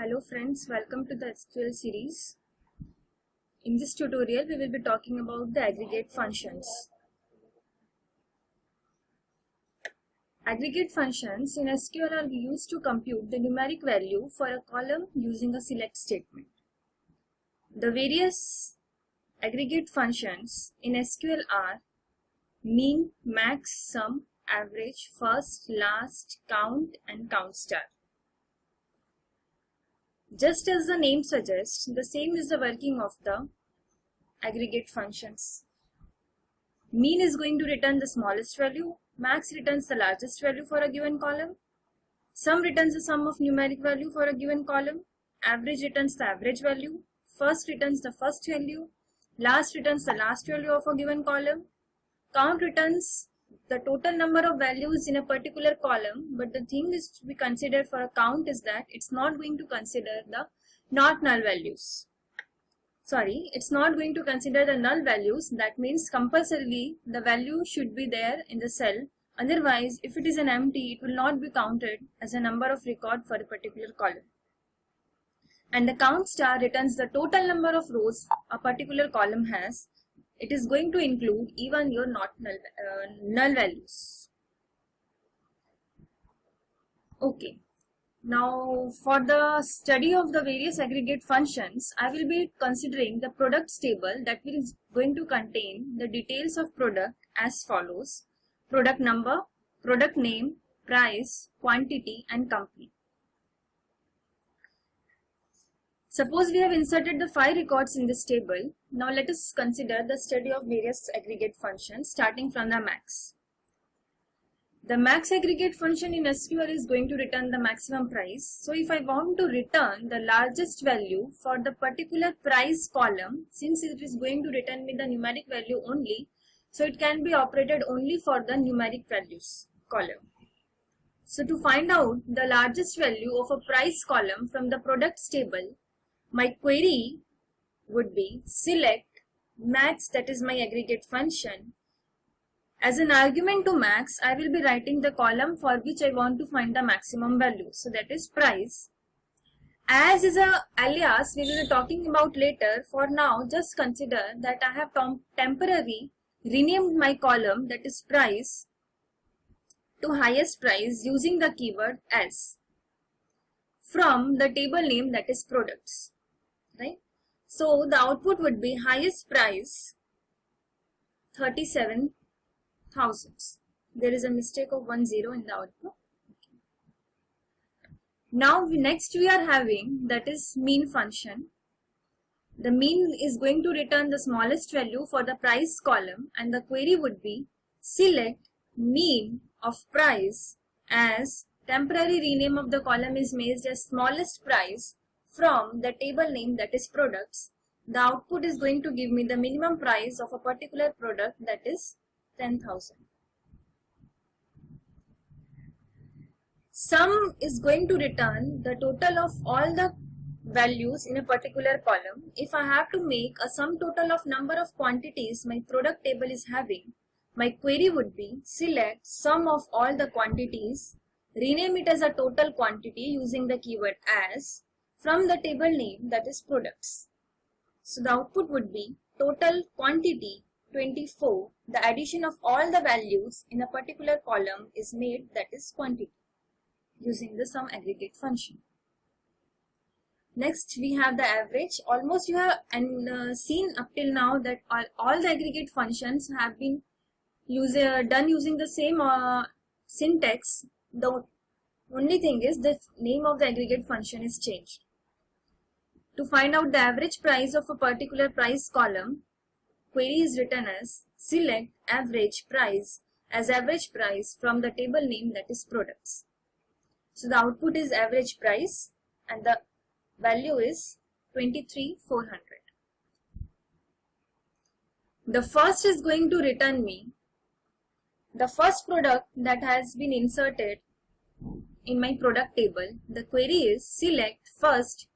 Hello friends, welcome to the SQL series. In this tutorial, we will be talking about the aggregate functions. Aggregate functions in SQL are used to compute the numeric value for a column using a select statement. The various aggregate functions in SQL are mean, max, sum, average, first, last, count, and count star. Just as the name suggests, the same is the working of the aggregate functions. Mean is going to return the smallest value, max returns the largest value for a given column, sum returns the sum of numeric value for a given column, average returns the average value, first returns the first value, last returns the last value of a given column, count returns the total number of values in a particular column, but the thing is to be considered for a count is that it's not going to consider the not null values. It's not going to consider the null values. That means compulsorily the value should be there in the cell. Otherwise, if it is an empty, it will not be counted as a number of record for a particular column. And the count star returns the total number of rows a particular column has. It is going to include even your not null values. Okay. Now for the study of the various aggregate functions, I will be considering the products table that is going to contain the details of product as follows: product number, product name, price, quantity, and company. Suppose we have inserted the 5 records in this table. Now let us consider the study of various aggregate functions starting from the max. The max aggregate function in SQL is going to return the maximum price. So if I want to return the largest value for the particular price column, since it is going to return me the numeric value only, so it can be operated only for the numeric values column. So to find out the largest value of a price column from the products table, my query would be select max, that is my aggregate function. As an argument to max, I will be writing the column for which I want to find the maximum value. So that is price. As is a alias, we will be talking about later. For now, just consider that I have temporarily renamed my column, that is price, to highest price using the keyword as from the table name, that is products. Right? So the output would be highest price 37,000. There is a mistake of 10 in the output. Now next we are having, that is mean function. The mean is going to return the smallest value for the price column, and the query would be select mean of price as temporary rename of the column is made as smallest price from the table name, that is products. The output is going to give me the minimum price of a particular product, that is 10,000. Sum is going to return the total of all the values in a particular column. If I have to make a sum total of number of quantities my product table is having, my query would be select sum of all the quantities, rename it as a total quantity using the keyword as from the table name, that is products. So the output would be total quantity 24. The addition of all the values in a particular column is made, that is quantity, using the sum aggregate function. Next we have the average. Almost you have seen up till now that all the aggregate functions have been done using the same syntax. The only thing is the name of the aggregate function is changed. To find out the average price of a particular price column, query is written as select average price as average price from the table name, that is products. So the output is average price and the value is 23,400. The first is going to return me the first product that has been inserted in my product table. The query is select first.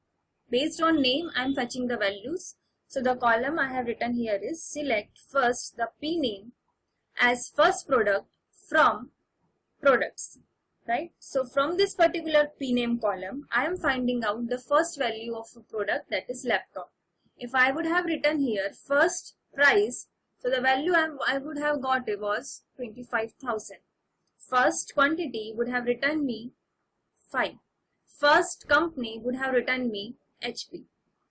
Based on name, I am fetching the values. So the column I have written here is select first the P name as first product from products. right? So from this particular pname column, I am finding out the first value of a product, that is laptop. If I would have written here first price, so the value I would have got it was 25,000. First quantity would have returned me 5. First company would have returned me HP.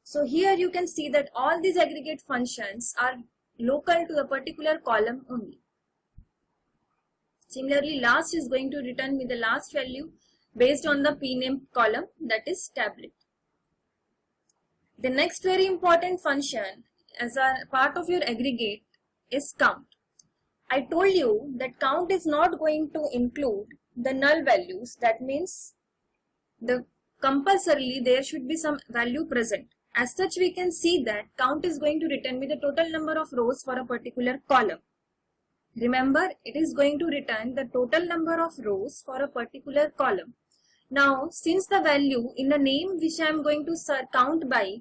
So here you can see that all these aggregate functions are local to a particular column only. Similarly, last is going to return me the last value based on the pname column, that is tablet. The next very important function as a part of your aggregate is count. I told you that count is not going to include the null values. That means compulsorily there should be some value present. As such, we can see that count is going to return me the total number of rows for a particular column. Remember, it is going to return the total number of rows for a particular column. Now, since the value in the name which I am going to count by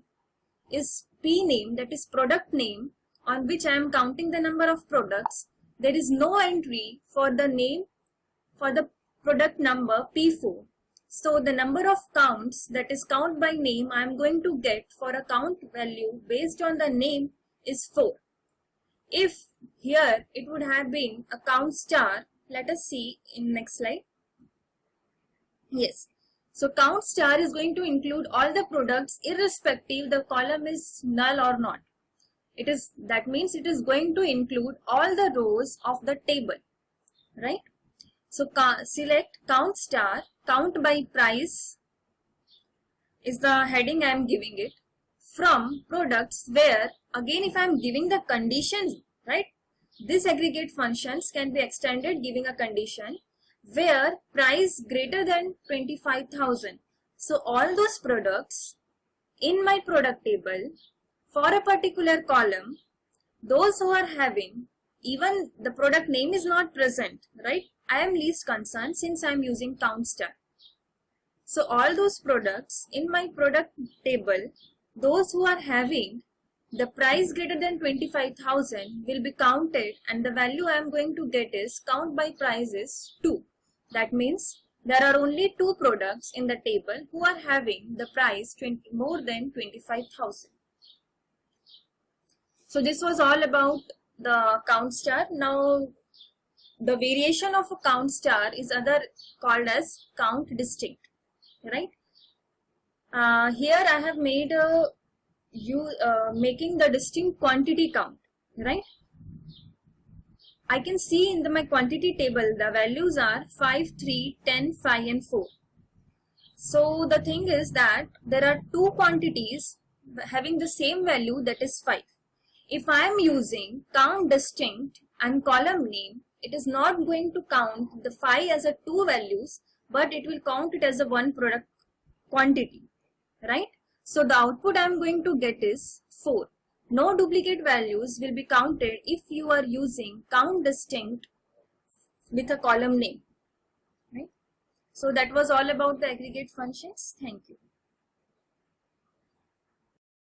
is pname, that is product name, on which I am counting the number of products, there is no entry for the name for the product number P4. So the number of counts, that is count by name, I am going to get for a count value based on the name is 4. If here it would have been a count star, let us see in next slide. Yes. So count star is going to include all the products irrespective the column is null or not. That means it is going to include all the rows of the table, right? So select count star, count by price is the heading I am giving it, from products where, again if I am giving the conditions, right? This aggregate functions can be extended giving a condition where price greater than 25,000. So all those products in my product table for a particular column, those who are having, even the product name is not present, right? I am least concerned since I am using count star. So all those products in my product table, those who are having the price greater than 25,000 will be counted, and the value I am going to get is count by price is 2. That means there are only 2 products in the table who are having the price more than 25,000. So this was all about the count star. Now the variation of a count star is called as count distinct, right? Here I have made making the distinct quantity count, right? I can see in my quantity table the values are 5, 3, 10, 5 and 4. So the thing is that there are 2 quantities having the same value, that is 5. If I am using count distinct and column name, it is not going to count the 5 as a 2 values, but it will count it as a 1 product quantity, right? So the output I am going to get is 4. No duplicate values will be counted if you are using count distinct with a column name, right? So that was all about the aggregate functions. Thank you.